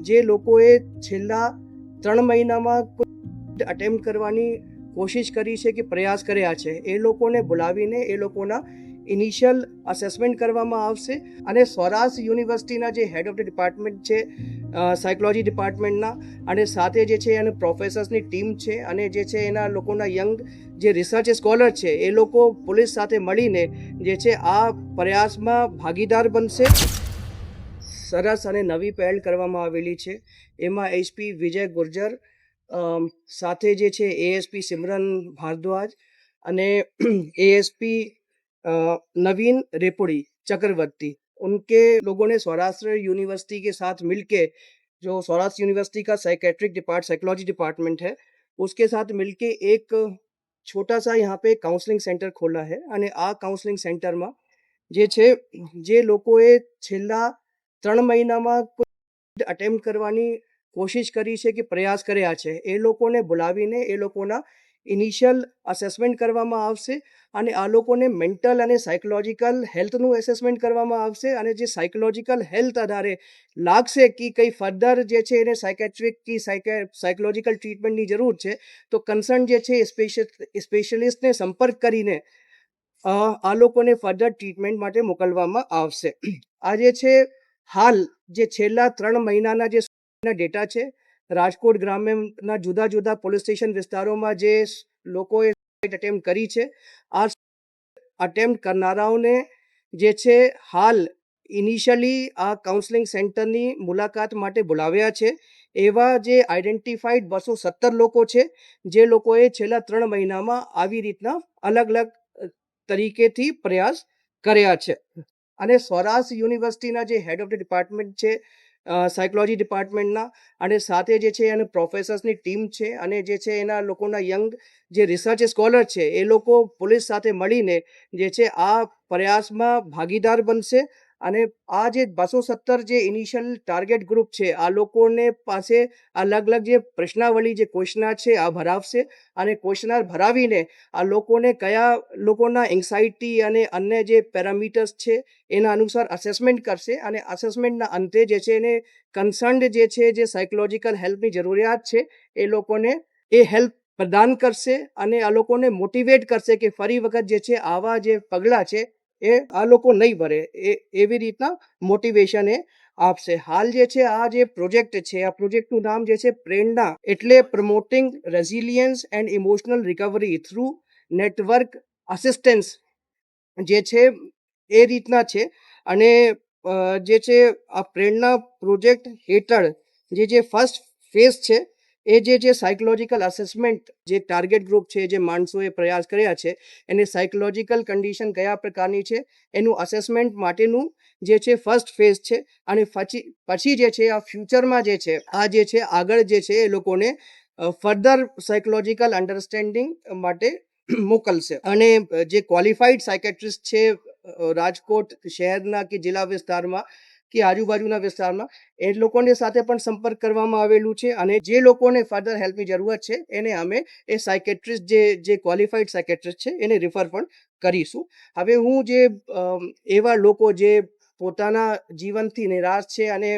જે લોકોએ છેલ્લા 3 મહિનામાં કોઈ અટેમ્પ્ટ કરવાની કોશિશ કરી છે કે પ્રયાસ કર્યા છે, એ લોકોને બોલાવીને એ લોકોના ઇનિશિયલ અસેસમેન્ટ કરવામાં આવશે. અને સૌરાષ્ટ્ર યુનિવર્સિટીના જે હેડ ઓફ ધ ડિપાર્ટમેન્ટ છે, સાયકોલોજી ડિપાર્ટમેન્ટના, અને સાથે જે છે એના પ્રોફેસર્સની ટીમ છે, અને જે છે એના લોકોના યંગ જે રિસર્ચ સ્કોલર છે, એ લોકો પોલીસ સાથે મળીને જે છે આ પ્રયાસમાં ભાગીદાર બનશે. સરસ અને નવી પહેલ કરવામાં આવેલી છે. એમાં એસપી વિજય ગુર્જર સાથે જે છે એએસપી સિમરન ભારદ્વાજ અને एएसपी नवीन रेपुड़ी चक्रवर्ती, उनके लोगों ने सौराष्ट्र यूनिवर्सिटी के साथ मिलके, जो सौराष्ट्र यूनिवर्सिटी का साइकोलॉजी डिपार्टमेंट है, उसके साथ मिलके एक छोटा सा यहाँ पे काउंसलिंग सेंटर खोला है. અને આ કાઉન્સલિંગ સેન્ટરમાં જે છે, જે લોકોએ છેલ્લા 3 મહિનામાં કોઈ અટેમ્પ્ટ કરવાની કોશિશ કરી છે કે પ્રયાસ કર્યા છે, એ લોકોને બોલાવીને એ લોકોના ઇનિશિયલ અસેસમેન્ટ કરવામાં આવશે. અને આ લોકોને મેન્ટલ અને સાયકોલોજીકલ હેલ્થનું એસેસમેન્ટ કરવામાં આવશે. અને જે સાયકોલોજીકલ હેલ્થ આધારે લાગશે કે કંઈ ફર્ધર જે છે એને સાયકેટ્રિક કે સાયકોલોજીકલ ટ્રીટમેન્ટની જરૂર છે, તો કન્સર્ન જે છે સ્પેશિયલિસ્ટને સંપર્ક કરીને આ લોકોને ફર્ધર ટ્રીટમેન્ટ માટે મોકલવામાં આવશે. આ જે છે હાલ જે છેલ્લા 3 મહિનાના જે ડેટા છે, રાજકોટ ગ્રામ્યના જુદા જુદા પોલીસ સ્ટેશન વિસ્તારોમાં જે લોકોએ અટેમ્પ્ટ કરી છે, આ અટેમ્પ્ટ કરનારાઓને જે છે હાલ ઇનિશિયલી આ કાઉન્સલિંગ સેન્ટરની મુલાકાત માટે બોલાવ્યા છે. એવા જે આઈડેન્ટિફાઈડ 217 લોકો છે, જે લોકોએ છેલ્લા 3 મહિનામાં આવી રીતના અલગ અલગ તરીકેથી પ્રયાસ કર્યા છે. અને સૌરાષ્ટ્ર યુનિવર્સિટીના જે હેડ ઓફ ધ ડિપાર્ટમેન્ટ છે, સાયકોલોજી ડિપાર્ટમેન્ટના, અને સાથે જે છે એના પ્રોફેસર્સની ટીમ છે, અને જે છે એના લોકોના યંગ જે રિસર્ચ સ્કોલર છે, એ લોકો પોલીસ સાથે મળીને જે છે આ પ્રયાસમાં ભાગીદાર બનશે. અને આ જે 217 જે ઇનિશિયલ ટાર્ગેટ ગ્રુપ છે, આ લોકોને પાસે અલગ અલગ જે પ્રશ્નાવલી જે ક્વેશ્ચનાર છે આ ભરાવશે. અને ક્વેશ્ચનાર ભરાવીને આ લોકોને કયા લોકોના એન્ઝાઇટી અને અન્ય જે પેરામીટર્સ છે એના અનુસાર અસેસમેન્ટ કરશે. અને અસેસમેન્ટના અંતે જે છે એને કન્સર્ન્ડ જે છે જે સાયકોલોજીકલ હેલ્પની જરૂરિયાત છે, એ લોકોને એ હેલ્પ પ્રદાન કરશે. અને આ લોકોને મોટિવેટ કરશે કે ફરી વખત જે છે આવા જે પગલાં છે એ આ લોકો નહીં ભરે, એવી રીતના મોટિવેશન એ આપશે. હાલ જે છે આ જે પ્રોજેક્ટ છે, આ પ્રોજેક્ટનું નામ જે છે પ્રેરણા, એટલે promoting resilience and emotional recovery through network assistance જે છે એ રીતના છે. અને જે છે આ પ્રેરણા પ્રોજેક્ટ હેઠળ જે ફર્સ્ટ ફેઝ છે, એ જે સાયકોલોજીકલ અસેસમેન્ટ જે ટાર્ગેટ ગ્રુપ છે, જે માણસોએ પ્રયાસ કર્યા છે, એને સાયકોલોજીકલ કન્ડિશન કયા પ્રકારની છે એનું અસેસમેન્ટ માટેનું જે છે ફર્સ્ટ ફેઝ છે. અને પછી જે છે આ ફ્યુચરમાં જે છે આ જે છે આગળ જે છે એ લોકોને ફર્ધર સાયકોલોજીકલ અન્ડરસ્ટેન્ડિંગ માટે મોકલશે. અને જે ક્વોલિફાઈડ સાયકેટ્રિસ્ટ છે રાજકોટ શહેરના કે જિલ્લા વિસ્તારમાં કે આજુબાજુના વિસ્તારમાં, એ લોકોની સાથે પણ સંપર્ક કરવામાં આવેલું છે. અને જે લોકોને ફર્ધર હેલ્પની જરૂરત છે એને અમે એ સાયકેટ્રિસ્ટ જે ક્વોલિફાઈડ સાયકેટ્રિસ્ટ છે એને રિફર પણ કરીશું. હવે હું જે એવા લોકો જે પોતાના જીવનથી નિરાશ છે અને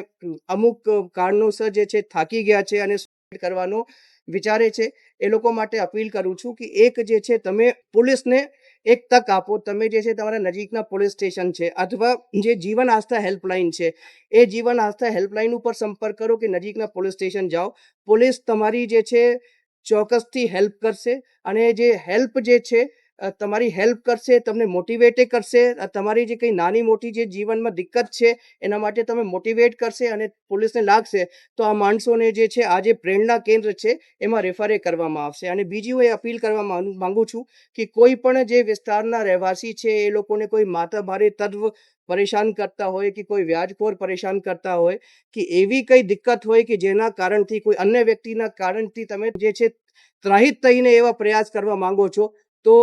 અમુક કારણોસર જે છે થાકી ગયા છે અને સુસાઇડ કરવાનો વિચારે છે, એ લોકો માટે અપીલ કરું છું કે એક જે છે તમે પોલીસને એક તક આપો. તમે જે છે તમારા નજીકના પોલીસ સ્ટેશન છે અથવા જે જીવન આસ્થા હેલ્પલાઇન છે, એ જીવન આસ્થા હેલ્પલાઇન ઉપર સંપર્ક કરો કે નજીકના પોલીસ સ્ટેશન જાઓ. પોલીસ તમારી જે છે ચોક્કસથી હેલ્પ કરશે. અને જે હેલ્પ જે છે તમારી હેલ્પ કરશે, તમને મોટિવેટ કરશે. તમારી જે કંઈ નાની મોટી જે જીવનમાં દિક્કત છે એના માટે તમે મોટિવેટ કરશે. અને પોલીસને લાગશે તો આ માણસોને જે છે આ જે પ્રેરણા કેન્દ્ર છે એમાં રેફરે કરવામાં આવશે. અને બીજી હું એ અપીલ કરવા માંગુ છું કે કોઈ પણ જે વિસ્તારના રહેવાસી છે, એ લોકોને કોઈ માથાભારે તત્વ પરેશાન કરતા હોય કે કોઈ વ્યાજખોર પરેશાન કરતા હોય કે એવી કંઈ દિક્કત હોય કે જેના કારણથી કોઈ અન્ય વ્યક્તિના કારણથી તમે જે છે ત્રાહિત થઈને એવા પ્રયાસ કરવા માંગો છો, તો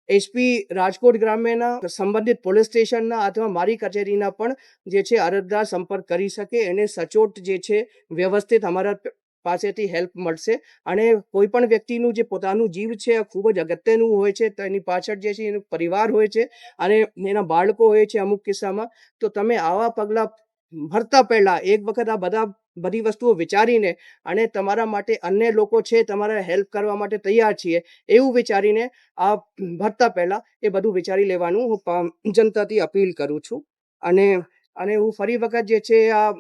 એસપી રાજકોટ ગ્રામ્યના સંબંધિત પોલીસ સ્ટેશનના અથવા મારી કચેરીના પણ જે છે અરજદાર સંપર્ક કરી શકે. એને સચોટ જે છે વ્યવસ્થિત અમારા પાસેથી હેલ્પ મળશે. અને કોઈ પણ વ્યક્તિનું જે પોતાનું જીવ છે આ ખૂબ જ અગત્યનું હોય છે, તો એની પાછળ જે છે એનો પરિવાર હોય છે અને એના બાળકો હોય છે અમુક કિસ્સામાં. તો તમે આવા પગલાં ભરતા પહેલાં એક વખત આ બધા બધી વસ્તુઓ વિચારીને અને તમારા માટે અન્ય લોકો છે તમારા હેલ્પ કરવા માટે તૈયાર છીએ એવું વિચારીને આ ભરતા પહેલાં એ બધું વિચારી લેવાનું હું જનતાથી અપીલ કરું છું. અને હું ફરી વખત જે છે આ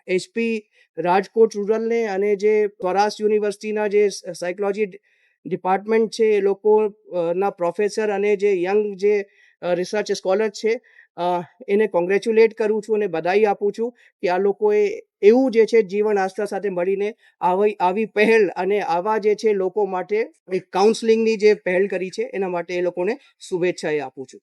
એસપી રાજકોટ રૂરલને અને જે સ્વરાજ યુનિવર્સિટીના જે સાયકોલોજી ડિપાર્ટમેન્ટ છે એ લોકો ના પ્રોફેસર અને જે યંગ જે રિસર્ચ સ્કોલર છે એને કોંગ્રેચ્યુલેટ કરું છું અને બધાઈ આપું છું કે આ લોકોએ એવું જે છે જીવન આસ્થા સાથે મળીને આવી પહેલ અને આવા જે છે લોકો માટે એક કાઉન્સલિંગની જે પહેલ કરી છે એના માટે એ લોકોને શુભેચ્છાએ આપું છું.